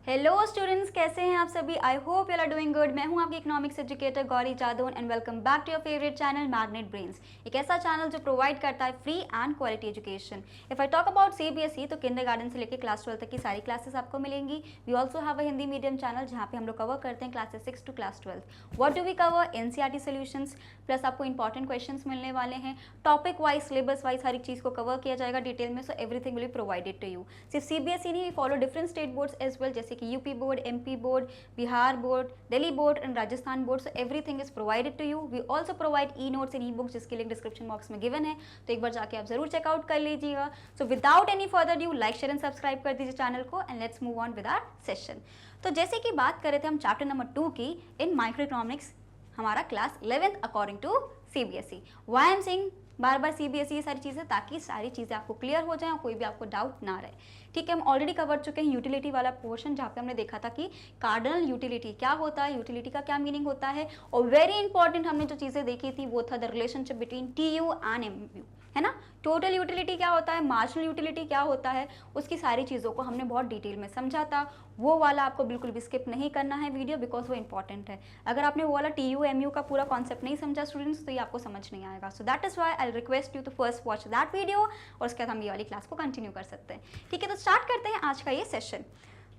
Hello students, कैसे हैं आप सभी। I hope you are doing good. मैं हूं आपकी economics educator Gauri Jadaun and welcome back to your favourite channel Magnet Brains, एक ऐसा चैनल जो प्रोवाइड करता है free and quality education. If I talk about CBSE तो किंडरगार्टन से लेकर क्लास 12 तक की सारी क्लासेस आपको मिलेंगी। We also have a Hindi medium channel जहाँ पे हम लोग कवर करते हैं classes 6 to class 12। What do we cover? NCERT solutions plus आपको इंपॉर्टेंट क्वेश्चंस मिलने वाले हैं। टॉपिक वाइज, सिलेबस वाइज हर एक चीज़ को कवर किया जाएगा डिटेल में, so everything will be provided to you. सिर्फ सीबीएसई नहीं, we follow different state boards as well, जैसे कि UP board, MP board, Bihar board, Delhi board and Rajasthan board. So everything is provided to you. We also provide e-notes and e-books जिसकी link description box में given है, तो एक बार जाके आप जरूर चेकआउट कर लीजिएगा। So without any further due like share and subscribe कर दीजिए चैनल को and let's move on with our session. तो जैसे कि बात कर रहे थे हम चैप्टर नंबर 2 की इन माइक्रो इकोनॉमिक्स, हमारा class 11th according to CBSE. Why I am saying बार बार सीबीएसई ये सारी चीज़ें, ताकि सारी चीज़ें आपको क्लियर हो जाएं और कोई भी आपको डाउट ना रहे। ठीक है, हम ऑलरेडी कवर चुके हैं यूटिलिटी वाला पोर्शन, जहाँ पे हमने देखा था कि कार्डिनल यूटिलिटी क्या होता है, यूटिलिटी का क्या मीनिंग होता है, और वेरी इंपॉर्टेंट हमने जो चीज़ें देखी थी वो था the relationship between TU and MU, है ना। टोटल यूटिलिटी क्या होता है, मार्जिनल यूटिलिटी क्या होता है, उसकी सारी चीज़ों को हमने बहुत डिटेल में समझा था। वो वाला आपको बिल्कुल भी स्किप नहीं करना है वीडियो, बिकॉज वो इंपॉर्टेंट है। अगर आपने वो वाला टीयू एमयू का पूरा कॉन्सेप्ट नहीं समझा स्टूडेंट्स, तो ये आपको समझ नहीं आएगा। So that is why I request you to first watch that video, और उसके बाद हम ये वाली क्लास को कंटिन्यू कर सकते हैं। ठीक है, तो स्टार्ट करते हैं आज का ये सेशन।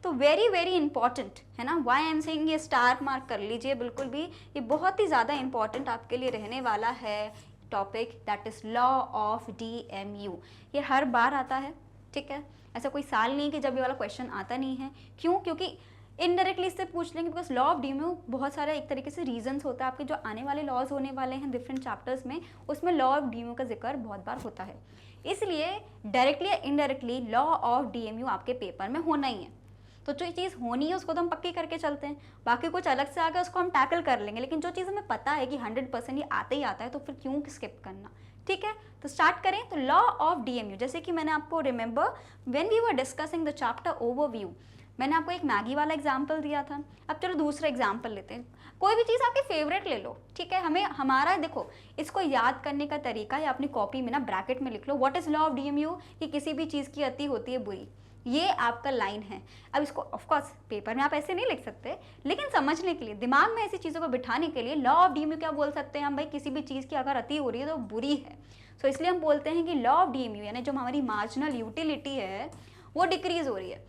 तो वेरी वेरी इंपॉर्टेंट है ना, वाई आई एम सेइंग, ये स्टार मार्क कर लीजिए बिल्कुल भी, ये बहुत ही ज़्यादा इंपॉर्टेंट आपके लिए रहने वाला है topic, that is law of DMU। ये हर बार आता है, ठीक है, ऐसा कोई साल नहीं कि जब ये वाला क्वेश्चन आता नहीं है। क्यों? क्योंकि इनडायरेक्टली इससे पूछ लेंगे, बिकॉज लॉ ऑफ DMU बहुत सारे एक तरीके से रीजंस होता है। आपके जो आने वाले लॉज होने वाले हैं डिफरेंट चैप्टर्स में, उसमें लॉ ऑफ DMU का जिक्र बहुत बार होता है। इसलिए डायरेक्टली या इनडायरेक्टली लॉ ऑफ DMU आपके पेपर में होना ही है। तो जो चीज़ होनी है उसको तो हम पक्की करके चलते हैं, बाकी कुछ अलग से आ गया उसको हम टैकल कर लेंगे। लेकिन जो चीज़ हमें पता है कि 100% ये आता ही आता है, तो फिर क्यों स्किप करना। ठीक है, तो स्टार्ट करें। तो लॉ ऑफ DMU, जैसे कि मैंने आपको remember when we were discussing the chapter overview, मैंने आपको एक मैगी वाला एग्जाम्पल दिया था। अब चलो दूसरा एग्जाम्पल लेते हैं। कोई भी चीज़ आपकी फेवरेट ले लो, ठीक है, हमें हमारा देखो इसको याद करने का तरीका, या अपनी कॉपी में ना ब्रैकेट में लिख लो what is law of DMU, कि किसी भी चीज़ की अति होती है बुरी। ये आपका लाइन है। अब इसको ऑफकोर्स पेपर में आप ऐसे नहीं लिख सकते, लेकिन समझने के लिए, दिमाग में ऐसी चीज़ों को बिठाने के लिए लॉ ऑफ DMU क्या बोल सकते हैं हम, भाई किसी भी चीज़ की अगर अति हो रही है तो बुरी है। सो इसलिए हम बोलते हैं कि लॉ ऑफ DMU यानी जो हमारी मार्जिनल यूटिलिटी है वो डिक्रीज हो रही है।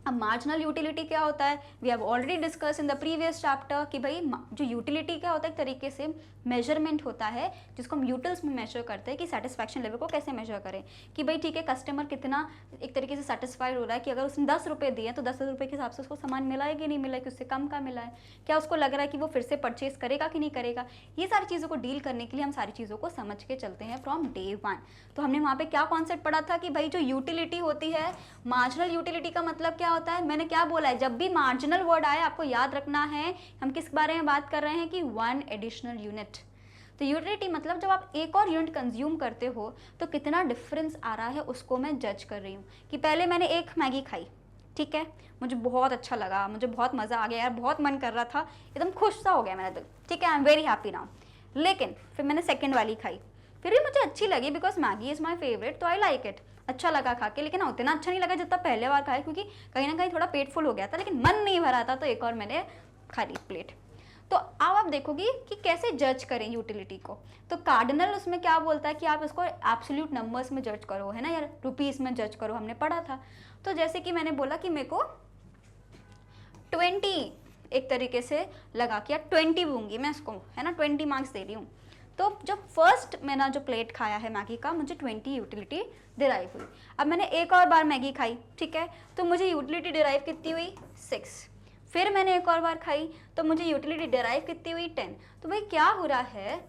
अब मार्जिनल यूटिलिटी क्या होता है, we have already discuss in the previous chapter कि भाई जो यूटिलिटी क्या होता है, एक तरीके से मेजरमेंट होता है जिसको हम यूटिल्स में मेजर करते हैं कि सेटिस्फैक्शन लेवल को कैसे मेजर करें, कि भाई ठीक है कस्टमर कितना एक तरीके से सेटिस्फाइड हो रहा है, कि अगर उसने 10 रुपये दिए तो 10 रुपये के हिसाब से उसको सामान मिला है कि नहीं मिला है, कि उससे कम का मिला है, क्या उसको लग रहा है कि वो फिर से परचेज करेगा कि नहीं करेगा। ये सारी चीज़ों को डील करने के लिए हम सारी चीज़ों को समझ के चलते हैं फ्रॉम डे 1। तो हमने वहाँ पे क्या कॉन्सेप्ट पढ़ा था कि भाई जो यूटिलिटी होती है, मार्जिनल यूटिलिटी का मतलब क्या होता है, मैंने क्या बोला है, जब भी मार्जिनल वर्ड आए आपको याद रखना है हम किस बारे में बात कर रहे हैं, कि 1 एडिशनल यूनिट। तो यूटिलिटी मतलब जब आप एक और यूनिट कंज्यूम करते हो तो कितना डिफरेंस आ रहा है उसको मैं जज कर रही हूँ। कि पहले मैंने एक मैगी खाई, ठीक है, मुझे बहुत अच्छा लगा, मुझे बहुत मज़ा आ गया यार, बहुत मन कर रहा था, एकदम खुश सा हो गया मेरा दिल, ठीक है, I am very happy now. लेकिन फिर मैंने सेकेंड वाली खाई, फिर भी मुझे अच्छी लगी because Maggi is my favourite, तो आई लाइक इट, अच्छा लगा खा के, लेकिन उतना अच्छा नहीं लगा जितना पहले बार खाया, क्योंकि कहीं ना कहीं थोड़ा पेट फुल हो गया था, लेकिन मन नहीं भरा था, तो एक और मैंने खा ली प्लेट। तो अब आप देखोगी कि कैसे जज करें यूटिलिटी को। तो कार्डिनल उसमें क्या बोलता है कि आप इसको एब्सोल्यूट नंबर्स में जज करो, है ना, या रुपीज़ में जज करो, हमने पढ़ा था। तो जैसे कि मैंने बोला कि मेरे को 20 एक तरीके से लगा कि यार 20 दूंगी मैं इसको, है ना, 20 मार्क्स दे रही हूँ। तो जब फर्स्ट मैंने जो प्लेट खाया है मैगी का, मुझे 20 यूटिलिटी डिराइव हुई। अब मैंने एक और बार मैगी खाई, ठीक है, तो मुझे यूटिलिटी डिराइव कितनी हुई, 6। फिर मैंने एक और बार खाई तो मुझे यूटिलिटी डिराइव कितनी हुई, 10। तो भाई क्या हो रहा है,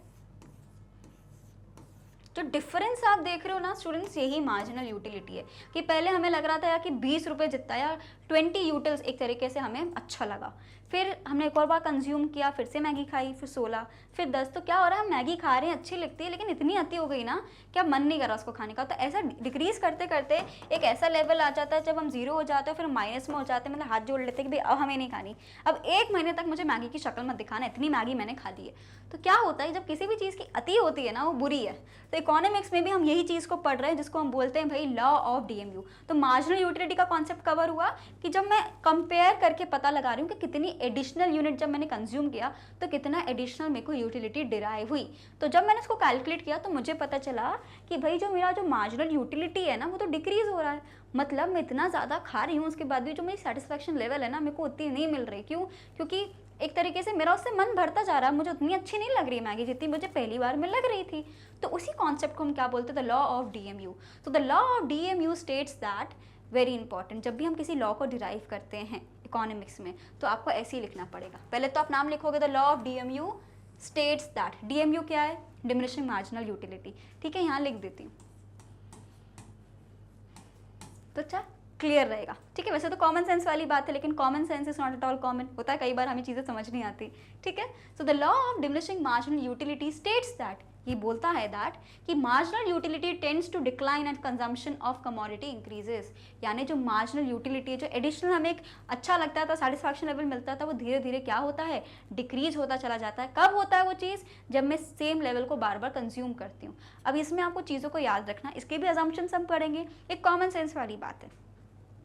जो डिफरेंस आप देख रहे हो ना स्टूडेंट्स, यही मार्जिनल यूटिलिटी है। कि पहले हमें लग रहा था यार कि 20 रुपये जितना, या 20 यूटिल्स एक तरीके से हमें अच्छा लगा, फिर हमने एक और बार कंज्यूम किया, फिर से मैगी खाई, फिर 16, फिर 10। तो क्या हो रहा है, हम मैगी खा रहे हैं, अच्छी लगती है, लेकिन इतनी अति हो गई ना कि अब मन नहीं कर रहा उसको खाने का। तो ऐसा डिक्रीज करते करते एक ऐसा लेवल आ जाता है जब हम 0 हो जाते हैं, फिर माइनस में हो जाते हैं, मतलब हाथ जोड़ लेते हैं कि भाई अब हमें नहीं खानी, अब 1 महीने तक मुझे मैगी की शक्ल मत दिखाना, इतनी मैगी मैंने खा ली है। तो क्या होता है, जब किसी भी चीज़ की अति होती है ना, वो बुरी है। तो इकोनॉमिक्स में भी हम यही चीज़ को पढ़ रहे हैं जिसको हम बोलते हैं भाई लॉ ऑफ DMU। तो मार्जिनल यूटिलिटी का कॉन्सेप्ट कवर हुआ कि जब मैं कंपेयर करके पता लगा रही हूँ कि कितनी एडिशनल यूनिट जब मैंने कंज्यूम किया तो कितना एडिशनल मेरे को यूटिलिटी डिराइव हुई। तो जब मैंने इसको कैलकुलेट किया तो मुझे पता चला कि भाई जो मेरा जो मार्जिनल यूटिलिटी है ना वो तो डिक्रीज हो रहा है। मतलब मैं इतना ज़्यादा खा रही हूँ उसके बाद भी जो मेरी सेटिस्फेक्शन लेवल है ना मेरे को उतनी नहीं मिल रही। क्यों? क्योंकि एक तरीके से मेरा उससे मन भरता जा रहा है, मुझे उतनी अच्छी नहीं लग रही मैगी जितनी मुझे पहली बार में लग रही थी। तो उसी कॉन्सेप्ट को हम क्या बोलते हैं? The law of DMU। तो the law of DMU states that, very important, जब भी हम किसी लॉ को डिराइव करते हैं इकोनॉमिक्स में तो आपको ऐसे ही लिखना पड़ेगा। पहले तो आप नाम लिखोगे the law of DMU states that, DMU क्या है? Diminishing marginal utility. ठीक है, यहाँ लिख देती हूँ तो अच्छा क्लियर रहेगा। ठीक है, वैसे तो कॉमन सेंस वाली बात है लेकिन common sense is not at all common, होता है कई बार हमें चीज़ें समझ नहीं आती। ठीक है, so the law of diminishing marginal utility states that, ये बोलता है दैट कि marginal utility tends to decline and consumption of commodity increases. यानी जो मार्जिनल यूटिलिटी है, जो एडिशनल हमें एक अच्छा लगता था, सेटिस्फैक्शन लेवल मिलता था, वो धीरे धीरे क्या होता है? डिक्रीज होता चला जाता है। कब होता है वो चीज़? जब मैं सेम लेवल को बार बार कंज्यूम करती हूँ। अब इसमें आपको चीज़ों को याद रखना, इसके भी अजम्पशंस हम पढ़ेंगे, एक कॉमन सेंस वाली बात है।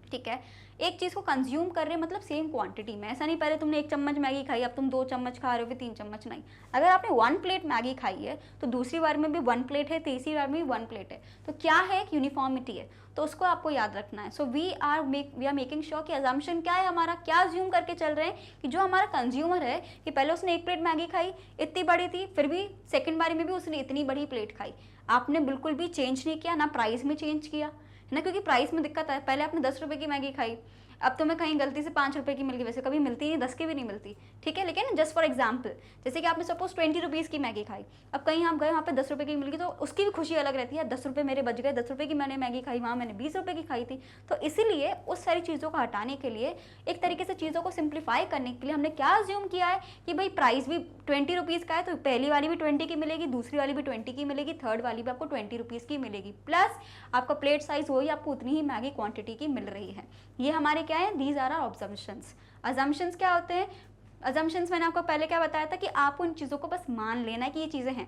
ठीक है, एक चीज़ को कंज्यूम कर रहे हैं मतलब सेम क्वांटिटी में, ऐसा नहीं पहले तुमने 1 चम्मच मैगी खाई अब तुम 2 चम्मच खा रहे हो फिर 3 चम्मच, नहीं। अगर आपने 1 प्लेट मैगी खाई है तो दूसरी बार में भी 1 प्लेट है, तीसरी बार में भी 1 प्लेट है, तो क्या है? एक यूनिफॉर्मिटी है। तो उसको आपको याद रखना है। So we are making sure कि अजम्पशन क्या है हमारा, क्या अज्यूम करके चल रहे हैं कि जो हमारा कंज्यूमर है कि पहले उसने 1 प्लेट मैगी खाई, इतनी बड़ी थी, फिर भी सेकेंड बारी में भी उसने इतनी बड़ी प्लेट खाई। आपने बिल्कुल भी चेंज नहीं किया, ना प्राइस में चेंज किया है ना, क्योंकि प्राइस में दिक्कत है। पहले आपने 10 रुपये की मैगी खाई, अब तुम्हें कहीं गलती से 5 रुपये की मिल गई, वैसे कभी मिलती नहीं, 10 की भी नहीं मिलती। ठीक है, लेकिन जस्ट फॉर एग्जाम्पल, जैसे कि आपने सपोज 20 रुपीज़ की मैगी खाई, अब कहीं आप गए वहाँ पे 10 रुपये की मिल गई तो उसकी भी खुशी अलग रहती है, 10 रुपये मेरे बच गए, 10 रुपये की मैंने मैगी खाई, वहाँ मैंने 20 रुपये की खाई थी। तो इसीलिए उस सारी चीज़ों को हटाने के लिए, एक तरीके से चीज़ों को सिंप्लीफाई करने के लिए हमने क्या अज्यूम किया है कि भाई प्राइस भी 20 रुपीज़ का है तो पहली वाली भी 20 की मिलेगी, दूसरी वाली भी 20 की मिलेगी, थर्ड वाली भी आपको 20 रुपीज़ की मिलेगी, प्लस आपका प्लेट साइज वही, आपको उतनी ही मैगी क्वांटिटी की मिल रही है। ये हमारे क्या है? These are our assumptions. Assumptions क्या होते हैं? अजम्पशंस मैंने आपको पहले क्या बताया था कि आपको उन चीज़ों को बस मान लेना है कि ये चीज़ें हैं।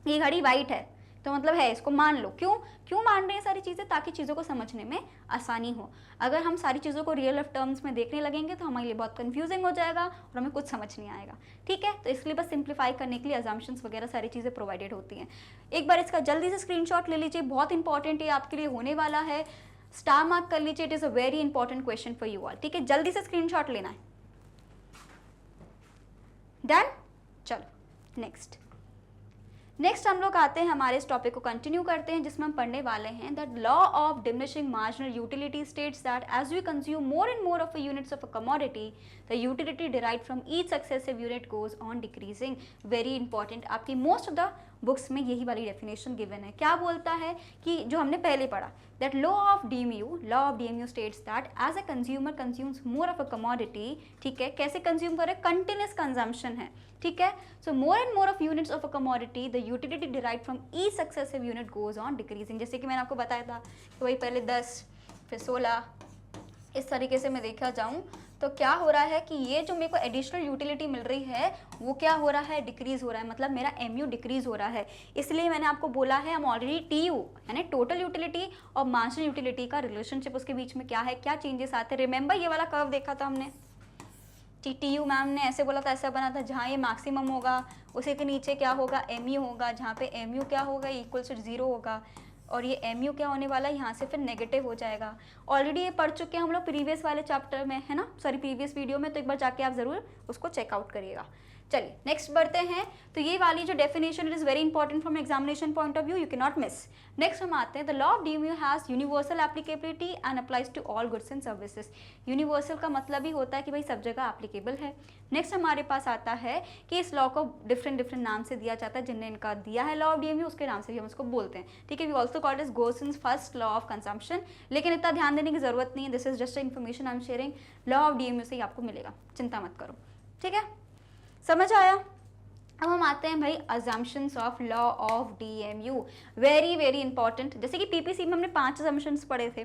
ये घड़ी वाइट है तो मतलब है, इसको मान लो। क्यों मान रहे हैं सारी चीज़ें? ताकि चीज़ों को समझने में आसानी हो। अगर हम सारी चीज़ों को रियल ऑफ टर्म्स में देखने लगेंगे तो हमारे लिए बहुत कंफ्यूजिंग हो जाएगा और हमें कुछ समझ नहीं आएगा। ठीक है, तो इसलिए बस सिंप्लीफाई करने के लिए अजम्पशंस वगैरह सारी चीज़ें प्रोवाइडेड होती हैं। एक बार इसका जल्दी से स्क्रीनशॉट ले लीजिए, बहुत इंपॉर्टेंट ये आपके लिए होने वाला है, स्टार मार्क कर लीजिए, it is a very important question for you all. ठीक है, जल्दी से स्क्रीनशॉट लेना है। डन, चलो नेक्स्ट हम लोग आते हैं, हमारे इस टॉपिक को कंटिन्यू करते हैं जिसमें हम पढ़ने वाले हैं that law of diminishing marginal utility states that as we consume more and more of a units of a commodity the utility derived from each successive unit goes on decreasing. Very important, आपकी most of the books में यही वाली definition given है। क्या बोलता है कि जो हमने पहले पढ़ा, that law of DMU states that as a consumer consumes more of a commodity. ठीक है, कैसे कंज्यूम करे? कंटिन्यूस कंजम्पशन है। ठीक है, so more and more of units of a commodity the utility derived from each successive unit goes on decreasing. जैसे कि मैंने आपको बताया था कि वही पहले 10 फिर 16 इस तरीके से मैं देखा जाऊँ तो क्या हो रहा है कि ये जो मेरे को एडिशनल यूटिलिटी मिल रही है वो क्या हो रहा है? डिक्रीज हो रहा है, मतलब मेरा MU डिक्रीज हो रहा है। इसलिए मैंने आपको बोला है हम ऑलरेडी TU यानी टोटल यूटिलिटी और मार्जिनल यूटिलिटी का रिलेशनशिप उसके बीच में क्या है, क्या चेंजेस आते हैं। रिमेंबर ये वाला कर्व देखा था हमने, TU मैम ने ऐसे बोला था, ऐसा बना था, जहाँ ये मैक्सिमम होगा उसी के नीचे क्या होगा? MU होगा, जहाँ पे MU क्या होगा? इक्वल टू 0 होगा, और ये MU क्या होने वाला है? यहाँ से फिर नेगेटिव हो जाएगा। ऑलरेडी ये पढ़ चुके हैं हम लोग प्रीवियस वाले चैप्टर में, है ना, सॉरी प्रीवियस वीडियो में, तो एक बार जाके आप ज़रूर उसको चेकआउट करिएगा। चलिए नेक्स्ट बढ़ते हैं। तो ये वाली जो definition is very important from examination point of view, you can not miss. Next हम आते हैं, the law of DMU has universal applicability and applies to all goods and services. Universal का मतलब ही होता है कि भाई सब जगह एप्लीकेबल है। नेक्स्ट हमारे पास आता है कि इस लॉ को डिफरेंट नाम से दिया जाता है, जिनने इनका दिया है लॉ ऑफ DMU उसके नाम से भी हम उसको बोलते हैं। ठीक है, we also called is Gossen's first law of consumption, लेकिन इतना ध्यान देने की जरूरत नहीं है, this is just information I am sharing. Law of DMU से ही आपको मिलेगा, चिंता मत करो। ठीक है, समझ आया? अब हम आते हैं भाई assumptions of law of DMU, very important. जैसे कि PPC में हमने 5 अजम्पशंस पढ़े थे,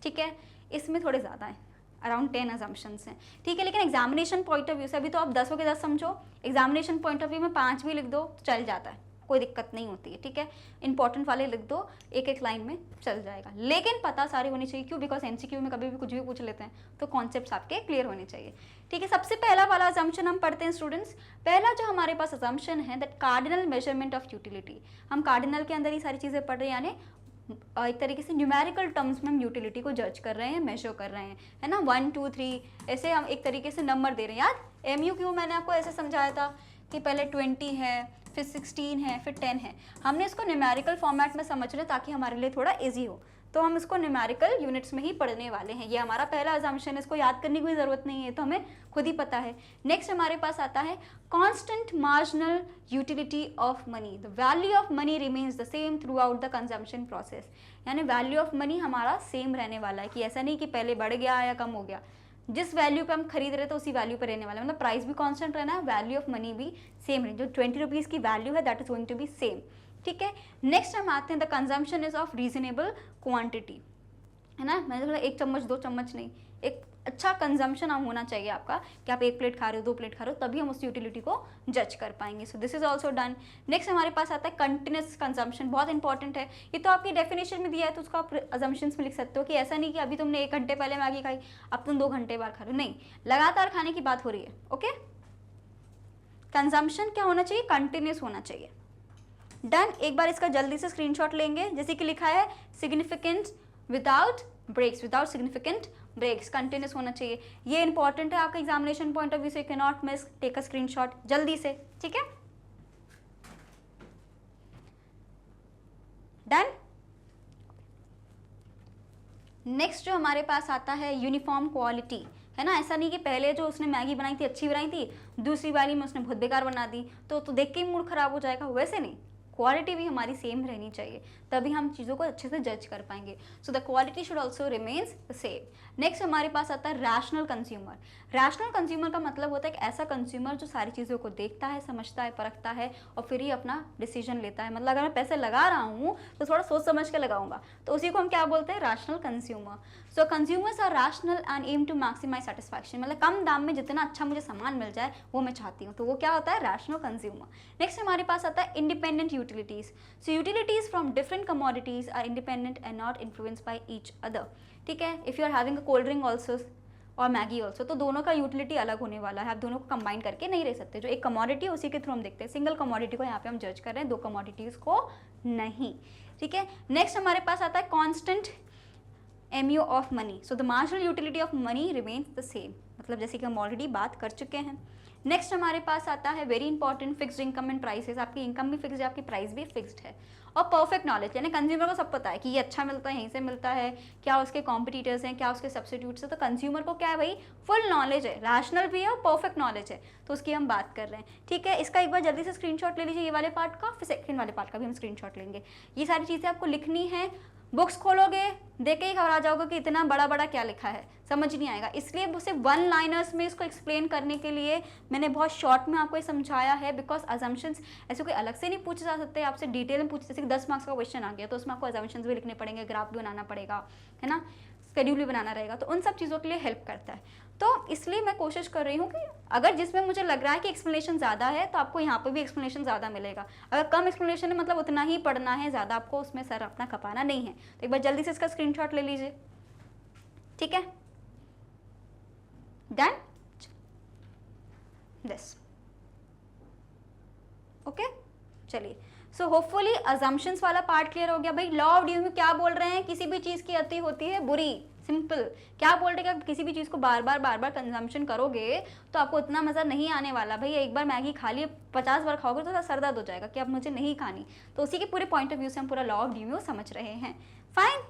ठीक है, इसमें थोड़े ज़्यादा हैं, अराउंड 10 अजम्पशंस हैं। ठीक है, लेकिन एग्जामिनेशन पॉइंट ऑफ व्यू से अभी तो आप 10 के 10 समझो, एग्जामिनेशन पॉइंट ऑफ व्यू में 5 भी लिख दो तो चल जाता है, कोई दिक्कत नहीं होती है, ठीक है। इंपॉर्टेंट वाले लिख दो, एक एक लाइन में चल जाएगा, लेकिन पता सारी होनी चाहिए। क्यों? बिकॉज एमसीक्यू में कभी भी कुछ भी पूछ लेते हैं, तो कॉन्सेप्ट्स आपके क्लियर होने चाहिए, ठीक है। सबसे पहला वाला अजम्पशन हम पढ़ते हैं स्टूडेंट्स। पहला जो हमारे पास अजम्पशन है that cardinal measurement of utility. हम कार्डिनल के अंदर ही सारी चीज़ें पढ़ रहे हैं, यानी एक तरीके से न्यूमेरिकल टर्म्स में हम यूटिलिटी को जज कर रहे हैं, मेजर कर रहे हैं, है ना। 1 2 3 ऐसे हम एक तरीके से नंबर दे रहे हैं। याद एमयूक्यू मैंने आपको ऐसे समझाया था कि पहले 20 है, फिर 16 है, फिर 10 है। हमने इसको न्यूमेरिकल फॉर्मेट में समझ रहे हैं ताकि हमारे लिए थोड़ा इजी हो, तो हम इसको न्यूमेरिकल यूनिट्स में ही पढ़ने वाले हैं। ये हमारा पहला अजम्पशन है, इसको याद करने की कोई ज़रूरत नहीं है, तो हमें खुद ही पता है। नेक्स्ट हमारे पास आता है constant marginal utility of money. The value of money remains the same through out the consumption process. यानी वैल्यू ऑफ मनी हमारा सेम रहने वाला है, कि ऐसा नहीं कि पहले बढ़ गया या कम हो गया। जिस वैल्यू पे हम खरीद रहे थे उसी वैल्यू पे रहने वाला है, मतलब प्राइस भी कांस्टेंट रहना है, वैल्यू ऑफ मनी भी सेम है। जो 20 रुपीज़ की वैल्यू है that is going to be same, ठीक है। नेक्स्ट हम आते हैं the consumption is of reasonable quantity, है ना। मैंने थोड़ा 1 चम्मच 2 चम्मच नहीं, एक अच्छा कंजम्पशन होना चाहिए आपका, कि आप 1 प्लेट खा रहे हो, 2 प्लेट खा रहे हो, तभी हम उस यूटिलिटी को जज कर पाएंगे। सो this is also done. Next हमारे पास आता है कंटिन्यूस कंजम्पशन, बहुत इंपॉर्टेंट है। ये तो आपकी डेफिनेशन में दिया है, तो उसको आप अजम्पशंस में लिख सकते हो कि ऐसा नहीं कि अभी तुमने 1 घंटे पहले मैगी खाई, अब तुम 2 घंटे बाद खा रहे हो, नहीं, लगातार खाने की बात हो रही है, ओके। कंजम्पशन क्या होना चाहिए? कंटिन्यूस होना चाहिए। डन। एक बार इसका जल्दी से स्क्रीनशॉट लेंगे, जैसे कि लिखा है significant without breaks, without significant breaks, continuous होना चाहिए। ये इंपॉर्टेंट है आपका एग्जामिनेशन पॉइंट ऑफ व्यू से, can not miss, take a screenshot जल्दी से, ठीक है। डन। नेक्स्ट जो हमारे पास आता है यूनिफॉर्म क्वालिटी, है ना। ऐसा नहीं कि पहले जो उसने मैगी बनाई थी अच्छी बनाई थी, दूसरी वाली में उसने बहुत बेकार बना दी, तो देख के ही मूड खराब हो जाएगा, वैसे नहीं। क्वालिटी भी हमारी सेम रहनी चाहिए, तभी हम चीज़ों को अच्छे से जज कर पाएंगे। So the quality should also remains the same. Next हमारे पास आता है रैशनल कंज्यूमर। रैशनल कंज्यूमर का मतलब होता है एक ऐसा कंज्यूमर जो सारी चीज़ों को देखता है, समझता है, परखता है और फिर ही अपना डिसीजन लेता है। मतलब अगर मैं पैसे लगा रहा हूँ तो थोड़ा सोच समझ के लगाऊंगा, तो उसी को हम क्या बोलते हैं? Rational consumer. So consumers are rational and aim to maximise satisfaction, मतलब कम दाम में जितना अच्छा मुझे सामान मिल जाए वो मैं चाहती हूँ, तो वो क्या होता है? Rational consumer. नेक्स्ट हमारे पास आता है independent utilities. So utilities from different commodities are independent and not influenced by each other, ठीक है। If you are having a cold drink also और मैगी ऑल्सो, तो दोनों का यूटिलिटी अलग होने वाला है, आप दोनों को कंबाइन करके नहीं रह सकते। जो एक कमोडिटी है उसी के थ्रू हम देखते हैं, सिंगल कमोडिटी को यहाँ पे हम जज कर रहे हैं, 2 कमोडिटीज़ को नहीं, ठीक है। नेक्स्ट हमारे पास आता है constant MU of money. So the marginal utility of money remains the same, मतलब जैसे कि हम ऑलरेडी बात कर चुके हैं। नेक्स्ट हमारे पास आता है very important fixed income and prices. आपकी इनकम भी फिक्स्ड है, आपकी प्राइस भी फिक्स्ड है। और परफेक्ट नॉलेज, यानी कंज्यूमर को सब पता है कि ये अच्छा मिलता है, यहीं से मिलता है, क्या उसके कॉम्पिटिटर्स हैं, क्या उसके सब्सिट्यूट्स हैं, तो कंज्यूमर को क्या है भाई? फुल नॉलेज है, रैशनल भी है और परफेक्ट नॉलेज है, तो उसकी हम बात कर रहे हैं, ठीक है। इसका एक बार जल्दी से स्क्रीनशॉट ले लीजिए, ये वाले पार्ट का, फिर सेकंड वाले पार्ट का भी हम स्क्रीनशॉट लेंगे। ये सारी चीज़ें आपको लिखनी है, बुक्स खोलोगे देख के ही घबरा जाओगे कि इतना बड़ा बड़ा क्या लिखा है, समझ नहीं आएगा। इसलिए उसे 1 लाइनर्स में इसको एक्सप्लेन करने के लिए मैंने बहुत शॉर्ट में आपको ये समझाया है, बिकॉज अजम्पशंस ऐसे कोई अलग से नहीं पूछे जा सकते, आपसे डिटेल में पूछे। जैसे कि 10 मार्क्स का क्वेश्चन आ गया तो उसमें आपको अजम्पशंस भी लिखने पड़ेंगे, ग्राफ भी बनाना पड़ेगा, है ना, शेड्यूल भी बनाना रहेगा, तो उन सब चीज़ों के लिए हेल्प करता है। तो इसलिए मैं कोशिश कर रही हूँ कि अगर जिसमें मुझे लग रहा है कि एक्सप्लेनेशन ज़्यादा है तो आपको यहाँ पर भी एक्सप्लेनेशन ज़्यादा मिलेगा। अगर कम एक्सप्लेनेशन है मतलब उतना ही पढ़ना है, ज़्यादा आपको उसमें सर अपना खपाना नहीं है। तो एक बार जल्दी से इसका स्क्रीनशॉट ले लीजिए, ठीक है। डन। दिस ओके, चलिए। सो होपफुली अजम्पशंस वाला पार्ट क्लियर हो गया। भाई लॉ ऑफ ड्यूइंग में क्या बोल रहे हैं? किसी भी चीज़ की अति होती है बुरी, सिंपल। क्या बोल रहे हैं कि किसी भी चीज़ को बार बार कंजम्पशन करोगे तो आपको उतना मज़ा नहीं आने वाला। भाई एक बार मैगी खा लिए, 50 बार खाओगे तो सर दर्द हो जाएगा कि अब मुझे नहीं खानी। तो उसी के पूरे पॉइंट ऑफ व्यू से हम पूरा लॉ ऑफ ड्यूइंग समझ रहे हैं। फाइन।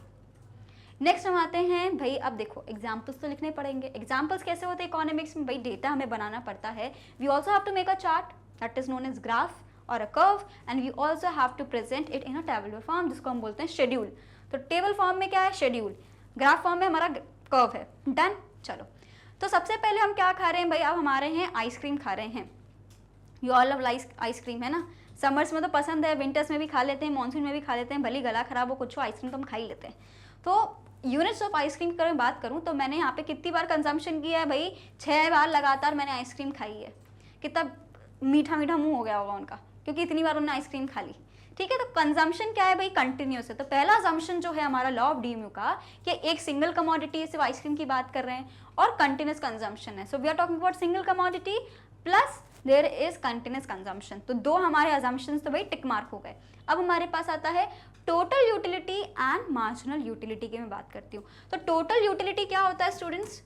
नेक्स्ट हम आते हैं, भाई अब देखो एग्जाम्पल्स तो लिखने पड़ेंगे। एग्जाम्पल्स कैसे होते हैं इकोनॉमिक्स में? भाई डेटा हमें बनाना पड़ता है। We also have to make a chart that is known as graph और a curve, and we also have to present it in a tabular form, जिसको हम बोलते हैं शेड्यूल। तो टेबल फॉर्म में क्या है? शेड्यूल। ग्राफ फॉर्म में हमारा कर्व है। डन। चलो, तो सबसे पहले हम क्या खा रहे हैं भाई? अब हमारे हैं आइसक्रीम खा रहे हैं। यू ऑल लव आइसक्रीम, है ना। समर्स में तो पसंद है, विंटर्स में भी खा लेते हैं, मानसून में भी खा लेते हैं, भले गला खराब हो कुछ हो, आइसक्रीम तो हम खा ही लेते हैं। तो यूनिट्स ऑफ आइसक्रीम की अगर मैं बात करूँ तो मैंने यहाँ पे कितनी बार कंजम्पशन किया है भाई? 6 बार लगातार मैंने आइसक्रीम खाई है। कितना मीठा मीठा मुंह हो गया होगा उनका, क्योंकि इतनी बार उन्होंने आइसक्रीम खा ली। ठीक है, तो कंजम्पशन क्या है भाई, कंटिन्यूस है। तो पहला अजम्पशन जो है हमारा लॉ ऑफ डीम्यू का कि एक सिंगल कमोडिटी है, सिर्फ आइसक्रीम की बात कर रहे हैं, और कंटिन्यूस कंजम्पशन है। So we are talking about single commodity plus there is continuous consumption. तो दो हमारे अजम्पशंस तो भाई टिक मार्क हो गए। अब हमारे पास आता है total utility and marginal utility की मैं बात करती हूँ। तो टोटल यूटिलिटी क्या होता है students,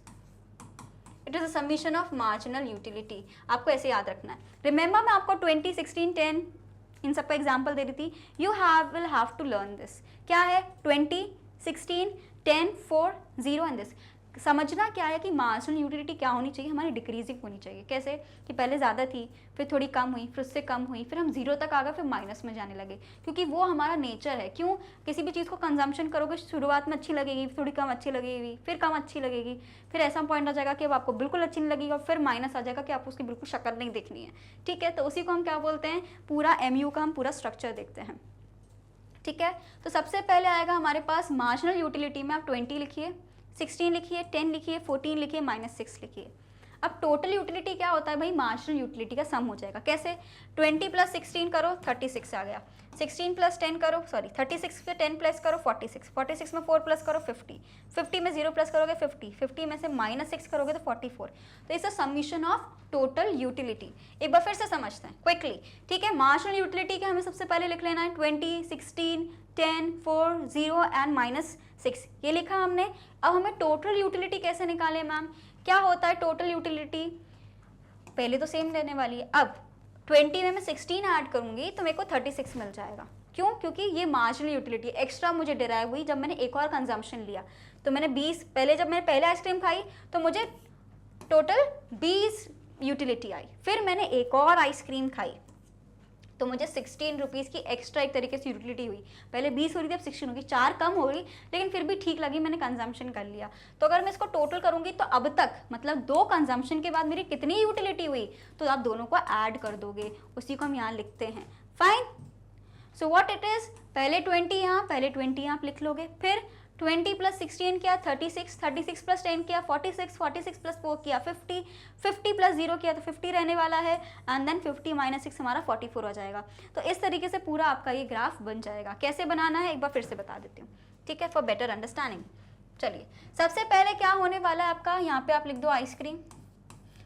it is a summation of marginal utility. आपको ऐसे याद रखना है। रिमेंबर मैं आपको 20, 16, 10 इन सबका एग्जाम्पल दे रही थी। You will have to learn this. क्या है 20, 16, 10, 4, 0 एंड दिस। समझना क्या है कि मार्जिनल यूटिलिटी क्या होनी चाहिए, हमारी डिक्रीजिंग होनी चाहिए। कैसे कि पहले ज़्यादा थी, फिर थोड़ी कम हुई, फिर उससे कम हुई, फिर हम जीरो तक आ गए, फिर माइनस में जाने लगे, क्योंकि वो हमारा नेचर है। क्यों, किसी भी चीज़ को कंजम्पशन करोगे शुरुआत में अच्छी लगेगी, थोड़ी कम अच्छी लगेगी, फिर कम अच्छी लगेगी, फिर ऐसा पॉइंट आ जाएगा कि अब आपको बिल्कुल अच्छी नहीं लगेगी, और फिर माइनस आ जाएगा कि आपको उसकी बिल्कुल शक्ल नहीं देखनी है। ठीक है, तो उसी को हम क्या बोलते हैं, पूरा MU का हम पूरा स्ट्रक्चर देखते हैं। ठीक है, तो सबसे पहले आएगा हमारे पास मार्जिनल यूटिलिटी में आप 20 लिखिए, 16 लिखिए, 10 लिखिए, 14 लिखिए, -6 लिखिए। अब टोटल यूटिलिटी क्या होता है भाई, मार्जिनल यूटिलिटी का सम हो जाएगा। कैसे, 20 + 16 करो 36 आ गया, 16 + 10 करो, सॉरी 36 पे 10 प्लस करो 46, 46 में 4 प्लस करो 50, 50 में 0 प्लस करोगे 50, 50 में से -6 करोगे तो 44। तो इस समीशन ऑफ टोटल यूटिलिटी। एक बार फिर से समझते हैं क्विकली। ठीक है, मार्जिनल यूटिलिटी का हमें सबसे पहले लिख लेना है 20, 16, 10, 4, 0 एंड -6, ये लिखा हमने। अब हमें टोटल यूटिलिटी कैसे निकालें मैम, क्या होता है टोटल यूटिलिटी, पहले तो सेम रहने वाली है। अब 20 में मैं 16 ऐड करूंगी तो मेरे को 36 मिल जाएगा। क्यों, क्योंकि ये मार्जिनल यूटिलिटी एक्स्ट्रा मुझे डिराइव हुई जब मैंने एक और कंजम्पशन लिया। तो मैंने 20 पहले, जब मैंने पहले आइसक्रीम खाई तो मुझे टोटल 20 यूटिलिटी आई, फिर मैंने एक और आइसक्रीम खाई तो मुझे 16 रुपीज़ की एक्स्ट्रा एक तरीके से यूटिलिटी हुई। पहले 20 हो रही थी, अब 16 होगी, 4 कम हो गई, लेकिन फिर भी ठीक लगी, मैंने कंजम्पशन कर लिया। तो अगर मैं इसको टोटल करूंगी तो अब तक मतलब 2 कंजम्पशन के बाद मेरी कितनी यूटिलिटी हुई, तो आप दोनों को ऐड कर दोगे, उसी को हम यहाँ लिखते हैं। Fine, so what it is, पहले 20 यहाँ, पहले 20 यहाँ लिख लोगे, फिर 20 + 16 किया 36, 36 + 10 किया 46, 46 + 4 किया 50, 50 + 0 किया तो 50 रहने वाला है, एंड देन 50 - 6 हमारा 44 हो जाएगा। तो इस तरीके से पूरा आपका ये ग्राफ बन जाएगा। कैसे बनाना है एक बार फिर से बता देती हूँ, ठीक है, फॉर बेटर अंडरस्टैंडिंग। चलिए, सबसे पहले क्या होने वाला है आपका, यहाँ पे आप लिख दो आइसक्रीम,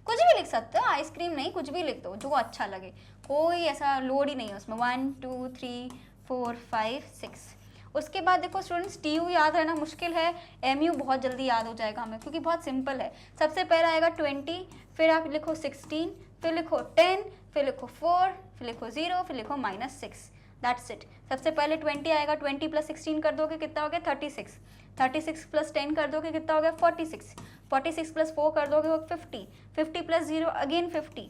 कुछ भी लिख सकते हो, आइसक्रीम नहीं कुछ भी लिख दो जो अच्छा लगे, कोई ऐसा लोड ही नहीं है उसमें। 1 2 3 4 5 6। उसके बाद देखो स्टूडेंट्स, TU याद रहना मुश्किल है, MU बहुत जल्दी याद हो जाएगा हमें, क्योंकि बहुत सिंपल है। सबसे पहले आएगा 20, फिर आप लिखो 16, फिर लिखो 10, फिर लिखो 4, फिर लिखो 0, फिर लिखो -6, दैट्स इट। सबसे पहले 20 आएगा, 20 + 16 कर दोगे कितना हो गया 36, 36 + 10 कर दोगे कितना हो गया 46, 46 + 4 कर दोगे 50, 50 + 0 अगेन 50,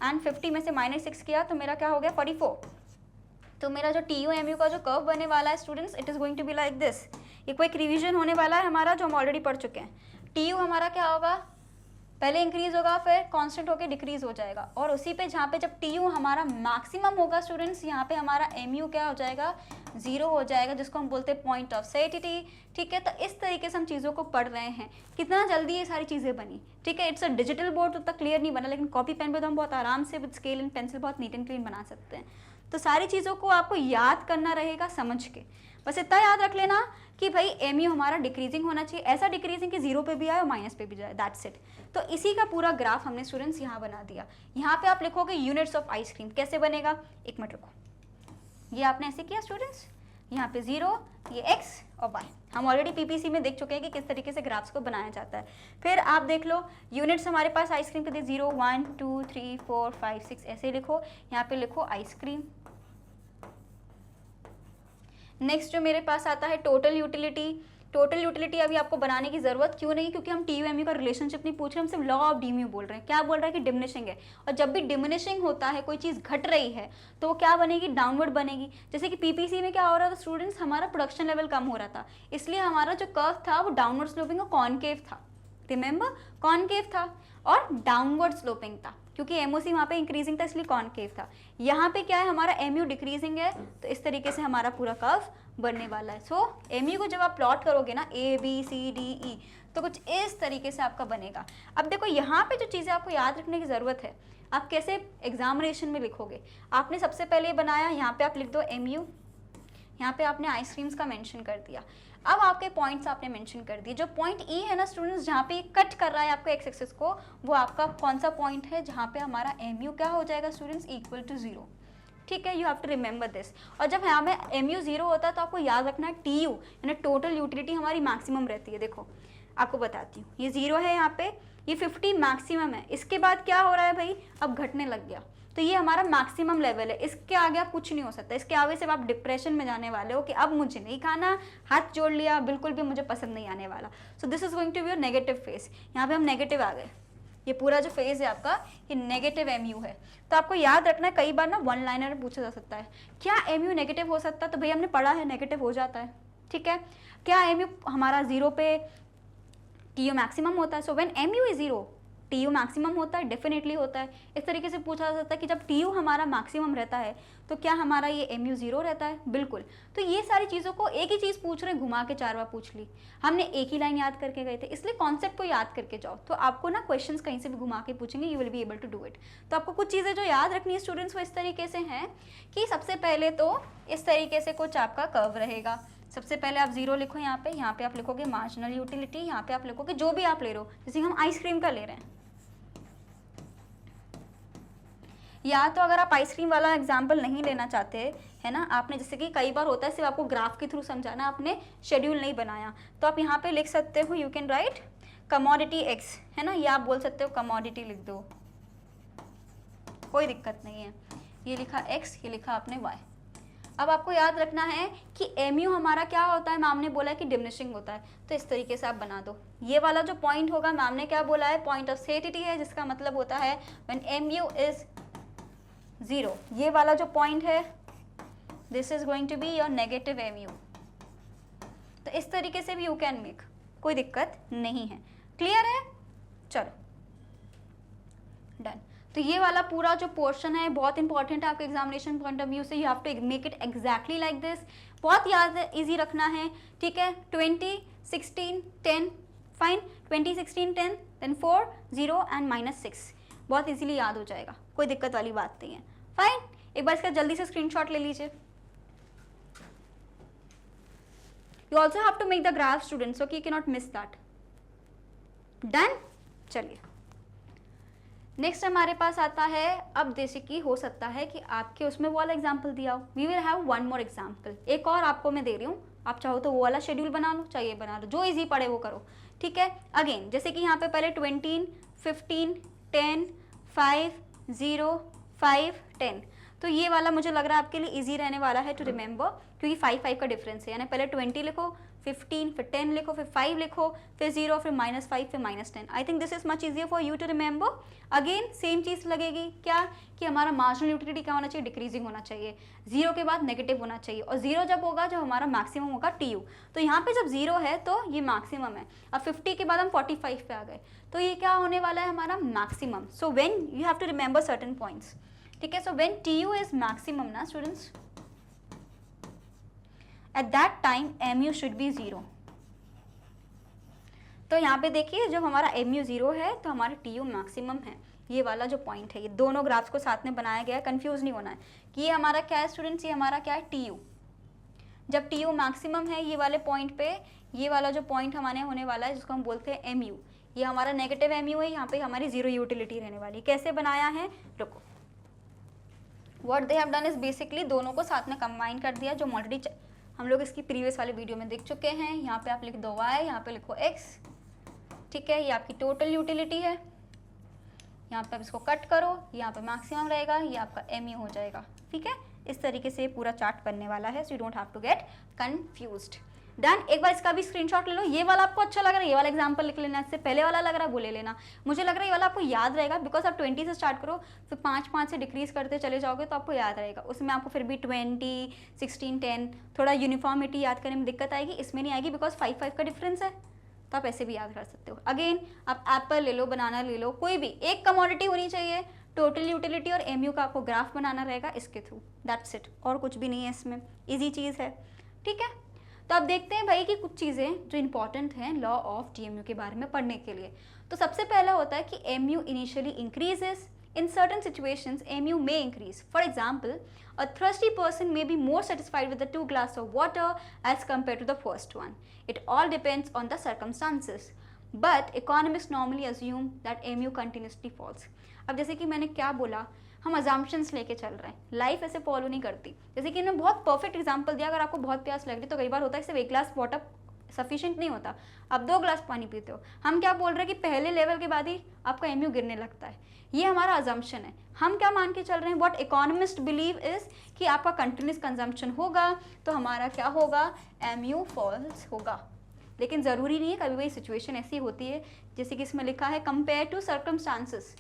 एंड 50 में से -6 किया तो मेरा क्या हो गया 44। तो मेरा जो TU MU का जो कर्व बनने वाला है students, it is going to be like this. ये कोई रिवीजन होने वाला है हमारा जो हम ऑलरेडी पढ़ चुके हैं। TU हमारा क्या होगा, पहले इंक्रीज होगा, फिर कांस्टेंट होकर डिक्रीज हो जाएगा, और उसी पे जहाँ पे जब TU हमारा मैक्सिमम होगा स्टूडेंट्स, यहाँ पे हमारा MU क्या हो जाएगा 0 हो जाएगा, जिसको हम बोलते हैं पॉइंट ऑफ सैटिटी। ठीक है, तो इस तरीके से हम चीज़ों को पढ़ रहे हैं। कितना जल्दी ये सारी चीज़ें बनी। ठीक है, इट्स अ डिजिटल बोर्ड तो तक क्लियर नहीं बना, लेकिन कॉपी पेन पे तो हम बहुत आराम से विद स्केल एंड पेंसिल बहुत नीट एंड क्लीन बना सकते हैं। तो सारी चीज़ों को आपको याद करना रहेगा समझ के, बस इतना याद रख लेना कि भाई MU हमारा डिक्रीजिंग होना चाहिए, ऐसा डिक्रीजिंग कि 0 पे भी आए और माइनस पे भी जाए, दैट्स इट। तो इसी का पूरा ग्राफ हमने स्टूडेंट्स यहाँ बना दिया। यहाँ पे आप लिखोगे यूनिट्स ऑफ आइसक्रीम, कैसे बनेगा, एक मिनट रुको, ये आपने ऐसे किया स्टूडेंट्स, यहाँ पे 0, ये x और y, हम ऑलरेडी PPC में देख चुके हैं कि किस तरीके से ग्राफ्स को बनाया जाता है। फिर आप देख लो यूनिट्स हमारे पास आइसक्रीम के थे 0 1 2 3 4 5 6, ऐसे लिखो, यहाँ पे लिखो आइसक्रीम। नेक्स्ट जो मेरे पास आता है टोटल यूटिलिटी। टोटल यूटिलिटी अभी आपको बनाने की जरूरत क्यों नहीं, क्योंकि हम TU MU का रिलेशनशिप नहीं पूछ रहे, हम सिर्फ लॉ ऑफ डीम्यू बोल रहे हैं। क्या बोल रहा है कि डिमिनिशिंग है, और जब भी डिमिनिशिंग होता है, कोई चीज़ घट रही है, तो वो क्या बनेगी, डाउनवर्ड बनेगी। जैसे कि PPC में क्या हो रहा था स्टूडेंट्स, हमारा प्रोडक्शन लेवल कम हो रहा था, इसलिए हमारा जो कर्व था वो डाउनवर्ड स्लोपिंग और कॉनकेव था। रिमेंबर, कॉनकेव था और डाउनवर्ड स्लोपिंग था, क्योंकि MOC वहाँ पे इंक्रीजिंग था इसलिए कॉनकेव था। यहाँ पे क्या है, हमारा MU डिक्रीजिंग है, तो इस तरीके से हमारा पूरा कर्व बनने वाला है। सो MU को जब आप प्लॉट करोगे ना A B C D E, तो कुछ इस तरीके से आपका बनेगा। अब देखो यहाँ पे जो चीज़ें आपको याद रखने की ज़रूरत है, आप कैसे एग्जामिनेशन में लिखोगे। आपने सबसे पहले बनाया, यहाँ पे आप लिख दो MU, यहाँ पे आपने आइसक्रीम्स का मेंशन कर दिया। अब आपके पॉइंट्स आपने मेंशन कर दिए। जो पॉइंट E है ना स्टूडेंट्स, जहाँ पे कट कर रहा है आपका एक्स एक्सिस को, वो आपका कौन सा पॉइंट है, जहाँ पे हमारा MU क्या हो जाएगा स्टूडेंट्स, इक्वल टू 0। ठीक है, you have to remember this. और जब यहाँ में MU 0 होता है तो आपको याद रखना है TU यानी टोटल यूटिलिटी हमारी मैक्सिमम रहती है। देखो आपको बताती हूँ, ये 0 है यहाँ पे, ये 50 मैक्सिमम है। इसके बाद क्या हो रहा है भाई, अब घटने लग गया, तो ये हमारा मैक्सिमम लेवल है। इसके आगे आप कुछ नहीं हो सकता, इसके आगे सिर्फ आप डिप्रेशन में जाने वाले हो कि अब मुझे नहीं खाना, हाथ जोड़ लिया, बिल्कुल भी मुझे पसंद नहीं आने वाला। So this is going to be your negative phase. यहाँ पे हम नेगेटिव आ गए, ये पूरा जो फेज है आपका ये नेगेटिव MU है। तो आपको याद रखना है, कई बार ना वन लाइनर में पूछा जा सकता है, क्या MU नेगेटिव हो सकता है, तो भाई हमने पढ़ा है नेगेटिव हो जाता है। ठीक है, क्या MU हमारा 0 पे TU मैक्सिमम होता है। So when MU is 0 TU maximum होता है, डेफिनेटली होता है। इस तरीके से पूछा जा सकता है कि जब TU हमारा मैक्सिमम रहता है तो क्या हमारा ये MU 0 रहता है, बिल्कुल। तो ये सारी चीज़ों को एक ही चीज़ पूछ रहे हैं, घुमा के 4 बार पूछ ली, हमने एक ही लाइन याद करके गए थे, इसलिए कॉन्सेप्ट को याद करके जाओ। तो आपको ना क्वेश्चंस कहीं से भी घुमा के पूछेंगे, you will be able to do it. तो आपको कुछ चीज़ें जो याद रखनी है स्टूडेंट्स वो इस तरीके से हैं कि सबसे पहले तो इस तरीके से कुछ आपका कर्व रहेगा। सबसे पहले आप 0 लिखो, यहाँ पे आप लिखोगे मार्जिनल यूटिलिटी, यहाँ पे आप लिखोगे जो भी आप ले रहे हो, जैसे हम आइसक्रीम का ले रहे हैं, या तो अगर आप आइसक्रीम वाला एग्जाम्पल नहीं लेना चाहते है ना, आपने जैसे कि कई बार होता है सिर्फ आपको ग्राफ के थ्रू समझाना, आपने शेड्यूल नहीं बनाया, तो आप यहाँ पे लिख सकते हो, you can write commodity X, है ना, या आप बोल सकते हो कमोडिटी लिख दो, कोई दिक्कत नहीं है। ये लिखा X, ये लिखा आपने Y। अब आपको याद रखना है कि MU हमारा क्या होता है, मैम ने बोला है कि डिमिनिशिंग होता है, तो इस तरीके से आप बना दो। ये वाला जो पॉइंट होगा, मैम ने क्या बोला है, पॉइंट ऑफ सेटिटी है, जिसका मतलब होता है व्हेन MU इज 0, ये वाला जो पॉइंट है this is going to be your negative MU। तो इस तरीके से भी यू कैन मेक, कोई दिक्कत नहीं है। क्लियर है, चलो डन। तो ये वाला पूरा जो पोर्शन है बहुत इंपॉर्टेंट है आपके एग्जामिनेशन पॉइंट ऑफ व्यू से, you have to make it exactly like this. बहुत याद इजी रखना है, ठीक है। 20, 16, 10, फाइन, 20, 16, 10, देन 4, 0 एंड -6, बहुत इजीली याद हो जाएगा, कोई दिक्कत वाली बात नहीं है। फाइन, एक बार इसका जल्दी से स्क्रीनशॉट ले लीजिए। You also have to make the graph students, okay, you can not miss that. Done, चलिए नेक्स्ट हमारे पास आता है, अब जैसे कि हो सकता है कि आपके उसमें वो वाला एग्जाम्पल दिया हो, we will have one more example, एक और आपको मैं दे रही हूँ, आप चाहो तो वो वाला शेड्यूल बना लो, चाहिए बना लो, जो इजी पड़े वो करो, ठीक है। अगेन जैसे कि यहाँ पे पहले 20, 15, 10, 5, 0, 5, 10, तो ये वाला मुझे लग रहा है आपके लिए इजी रहने वाला है टू रिमेंबर, क्योंकि 5 का डिफरेंस है, यानी पहले 20 लिखो, 15, फिर 10 लिखो, फिर 5 लिखो, फिर 0, फिर -5, फिर -10। I think this is much easier for you to remember. Again same चीज़ लगेगी, क्या कि हमारा मार्जिनल यूटिलिटी क्या होना चाहिए, डिक्रीजिंग होना चाहिए, 0 के बाद नेगेटिव होना चाहिए, और 0 जब होगा जब हमारा मैक्सिमम होगा TU। तो यहाँ पे जब 0 है तो ये मैक्सिमम है, अब 50 के बाद हम 45 पे आ गए, तो ये क्या होने वाला है हमारा maximum. So when you have to remember certain points, ठीक है। So when TU is maximum ना students, at that time MU should be 0। तो यहाँ पे देखिए जब हमारा MU 0 है तो हमारा TU मैक्सिमम है, ये वाला जो पॉइंट है, ये दोनों ग्राफ्स को साथ में बनाया गया है, कंफ्यूज नहीं होना है कि ये हमारा क्या है स्टूडेंट्स, ये हमारा क्या है TU। जब TU मैक्सिमम है ये वाले पॉइंट पे, ये वाला जो पॉइंट हमारे होने वाला है जिसको हम बोलते हैं MU, ये हमारा नेगेटिव MU है, यहाँ पे हमारी 0 यूटिलिटी रहने वाली। कैसे बनाया है, रुको, what they have done is basically दोनों को साथ में कंबाइन कर दिया, जो ऑलरेडी हम लोग इसकी प्रीवियस वाले वीडियो में देख चुके हैं। यहाँ पे आप लिख दो Y, यहाँ पे लिखो X, ठीक है, ये आपकी टोटल यूटिलिटी है, यहाँ पे आप इसको कट करो, यहाँ पे मैक्सिमम रहेगा, ये आपका MU हो जाएगा, ठीक है। इस तरीके से पूरा चार्ट बनने वाला है, so you don't have to get confused. Done, एक बार इसका भी स्क्रीनशॉट ले लो। ये वाला आपको अच्छा लग रहा है, ये वाला एग्जांपल लिख लेना, इससे पहले वाला लग रहा है वो ले लेना। मुझे लग रहा है ये वाला आपको याद रहेगा, बिकॉज आप 20 से स्टार्ट करो, फिर 5 से डिक्रीज करते चले जाओगे तो आपको याद रहेगा। उसमें आपको फिर भी 20, 16, 10 थोड़ा यूनिफॉर्मिटी याद करने में दिक्कत आएगी, इसमें नहीं आएगी बिकॉज 5 का डिफरेंस है, तो आप ऐसे भी याद कर सकते हो। अगेन आप एप्पल ले लो, बनाना ले लो, कोई भी एक कमोडिटी होनी चाहिए, टोटल यूटिलिटी और MU का आपको ग्राफ बनाना रहेगा इसके थ्रू, दैट्स इट, और कुछ भी नहीं है इसमें, ईजी चीज़ है, ठीक है। तो अब देखते हैं भाई कि कुछ चीज़ें जो इंपॉर्टेंट हैं लॉ ऑफ डीएमयू के बारे में पढ़ने के लिए। तो सबसे पहला होता है कि MU initially increases, in certain situations mu may increase. For example, a thirsty person may be more satisfied with the 2 glasses of water as compared to the first one. It all depends on the circumstances, but economists normally assume that mu continuously falls. अब जैसे कि मैंने क्या बोला, हम assumptions लेके चल रहे हैं, लाइफ ऐसे फॉलो नहीं करती। जैसे कि मैंने बहुत परफेक्ट एग्जांपल दिया, अगर आपको बहुत प्यास लग रही तो कई बार होता है सिर्फ 1 ग्लास वाटर सफिशिएंट नहीं होता, आप 2 ग्लास पानी पीते हो। हम क्या बोल रहे हैं कि पहले लेवल के बाद ही आपका एमयू गिरने लगता है, ये हमारा अजम्पशन है। हम क्या मान के चल रहे हैं, व्हाट इकोनॉमिस्ट बिलीव इज कि आपका कंटिन्यूस कंजम्पशन होगा तो हमारा क्या होगा, एमयू फॉल्स होगा। लेकिन ज़रूरी नहीं है, कभी कभी सिचुएशन ऐसी होती है जैसे कि इसमें लिखा है कंपेयर टू सर्कमस्टांसेस,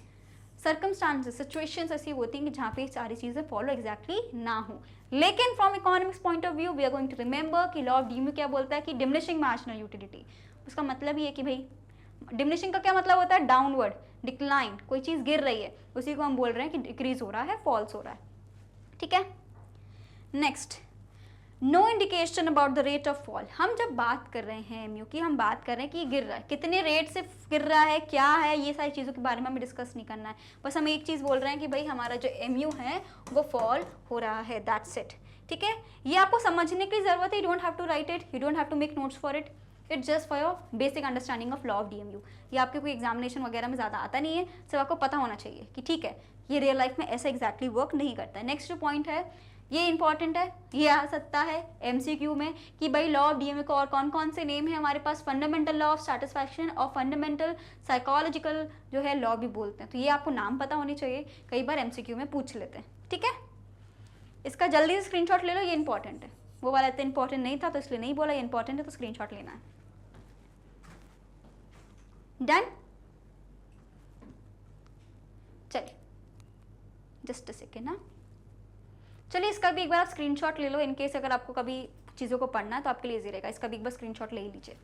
सिचुएशंस ऐसी होती हैं कि जहाँ पे सारी चीज़ें फॉलो एग्जैक्टली ना हो। लेकिन from economics point of view we are going to remember कि लॉ ऑफ डीम्यू क्या बोलता है कि डिमिनिशिंग मार्जिनल यूटिलिटी। उसका मतलब ये है कि भाई डिमिनिशिंग का क्या मतलब होता है, डाउनवर्ड, डिक्लाइन, कोई चीज़ गिर रही है उसी को हम बोल रहे हैं कि डिक्रीज हो रहा है, फॉल्स हो रहा है। ठीक है, next, no indication about the rate of fall. हम जब बात कर रहे हैं एमयू की, हम बात कर रहे हैं कि ये गिर रहा है, कितने रेट से गिर रहा है, क्या है, ये सारी चीज़ों के बारे में हमें डिस्कस नहीं करना है। बस हम एक चीज़ बोल रहे हैं कि भाई हमारा जो एमयू है वो फॉल हो रहा है, दैट्स इट। ठीक है, ये आपको समझने की ज़रूरत है, you don't have to write it, you don't have to make notes for it, it's just for your basic understanding of law of DMU. ये आपके कोई एग्जामिनेशन वगैरह में ज़्यादा आता नहीं है, सिर्फ आपको पता होना चाहिए कि ठीक है ये रियल लाइफ में ऐसा एग्जैक्टली वर्क नहीं करता है। नेक्स्ट जो पॉइंट है ये इंपॉर्टेंट है, ये आ सकता है एमसीक्यू में कि भाई लॉ ऑफ डीएमयू को और कौन कौन से नेम है हमारे पास, फंडामेंटल लॉ ऑफ सैटिस्फैक्शन और फंडामेंटल साइकोलॉजिकल जो है लॉ भी बोलते हैं। तो ये आपको नाम पता होनी चाहिए, कई बार एमसीक्यू में पूछ लेते हैं। ठीक है, इसका जल्दी से स्क्रीनशॉट ले लो, ये इंपॉर्टेंट है। वो वाला इतना इंपॉर्टेंट नहीं था तो इसलिए नहीं बोला, ये इंपॉर्टेंट है तो स्क्रीनशॉट लेना है। डन, चलिए जस्ट अ सेकेंड ना, चलिए इसका भी एक बार आप स्क्रीनशॉट ले लो, इनकेस अगर आपको कभी चीज़ों को पढ़ना है तो आपके लिए इजी रहेगा। इसका भी एक बार स्क्रीनशॉट ले ही लीजिए।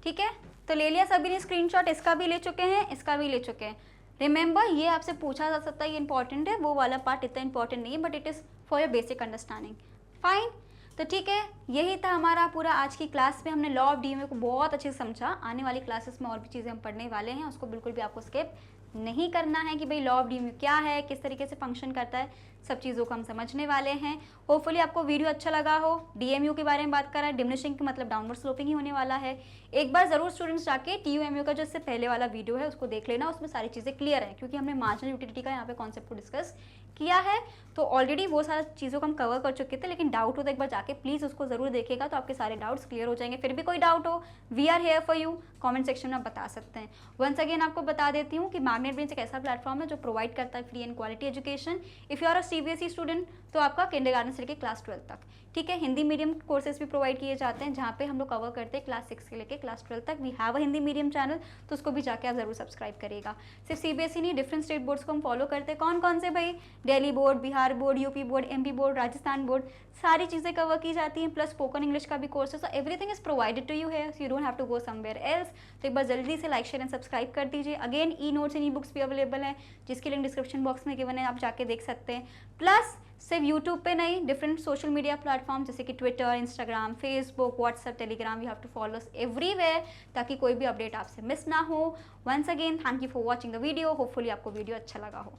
ठीक है, तो ले लिया सभी ने स्क्रीनशॉट, इसका भी ले चुके हैं, इसका भी ले चुके हैं। रिमेंबर ये आपसे पूछा जा सकता है, ये इंपॉर्टेंट है, वो वाला पार्ट इतना इंपॉर्टेंट नहीं है, but it is for your basic understanding. Fine, तो ठीक है, यही था हमारा पूरा आज की क्लास में। हमने लॉ ऑफ डीएमयू को बहुत अच्छे से समझा। आने वाली क्लासेस में और भी चीज़ें हम पढ़ने वाले हैं, उसको बिल्कुल भी आपको स्किप नहीं करना है कि भाई लॉ ऑफ डीएमयू क्या है, किस तरीके से फंक्शन करता है, सब चीज़ों को हम समझने वाले हैं। होपफुली आपको वीडियो अच्छा लगा हो। डीएमयू के बारे में बात कर रहा है, डिमिनिशिंग का मतलब डाउनवर्ड स्लोपिंग ही होने वाला है। एक बार ज़रूर स्टूडेंट्स जाके टीयूएमयू का जो इससे पहले वाला वीडियो है उसको देख लेना, उसमें सारी चीज़ें क्लियर हैं, क्योंकि हमने मार्जिनल यूटिलिटी का यहाँ पे कॉन्सेप्ट को डिस्कस किया है। तो ऑलरेडी वो सारी चीज़ों को हम कवर कर चुके थे, लेकिन डाउट हो तो एक बार जाके प्लीज़ उसको ज़रूर देखिएगा, तो आपके सारे डाउट्स क्लियर हो जाएंगे। फिर भी कोई डाउट हो, we are here for you, comment section में आप बता सकते हैं। वंस अगेन आपको बता देती हूँ कि मैग्नेट ब्रेन्स एक ऐसा प्लेटफॉर्म है जो प्रोवाइड करता है free and quality education. If you are a CBSE student तो आपका किंडरगार्टन से लेकर क्लास 12 तक। ठीक है, हिंदी मीडियम कोर्सेज भी प्रोवाइड किए जाते हैं, जहाँ पे हम लोग कवर करते हैं क्लास 6 से लेकर क्लास 12 तक। We have a Hindi medium channel, तो उसको भी जाके आप जरूर सब्सक्राइब करिएगा। सिर्फ सीबीएसई नहीं, डिफरेंट स्टेट बोर्ड्स को हम फॉलो करते हैं। कौन कौन से भाई, Delhi board, Bihar board, UP board, MP board, Rajasthan board, सारी चीज़ें कवर की जाती हैं, प्लस स्पोकन इंग्लिश का भी कोर्स है। So everything is provided to you है, you don't have to go somewhere else. तो एक बार जल्दी से लाइक शेयर एंड सब्सक्राइब कर दीजिए। Again e notes and e books भी अवेलेबल हैं, जिसकी लिंक डिस्क्रिप्शन बॉक्स में गिवन है, आप जाके देख सकते हैं। प्लस सिर्फ यूट्यूब पे नहीं, डिफरेंट सोशल मीडिया प्लेटफॉर्म जैसे कि Twitter, Instagram, Facebook, WhatsApp, Telegram, you have to follow us everywhere, ताकि कोई भी अपडेट आपसे मिस ना हो। Once again thank you for watching the video. Hopefully आपको वीडियो अच्छा लगा हो।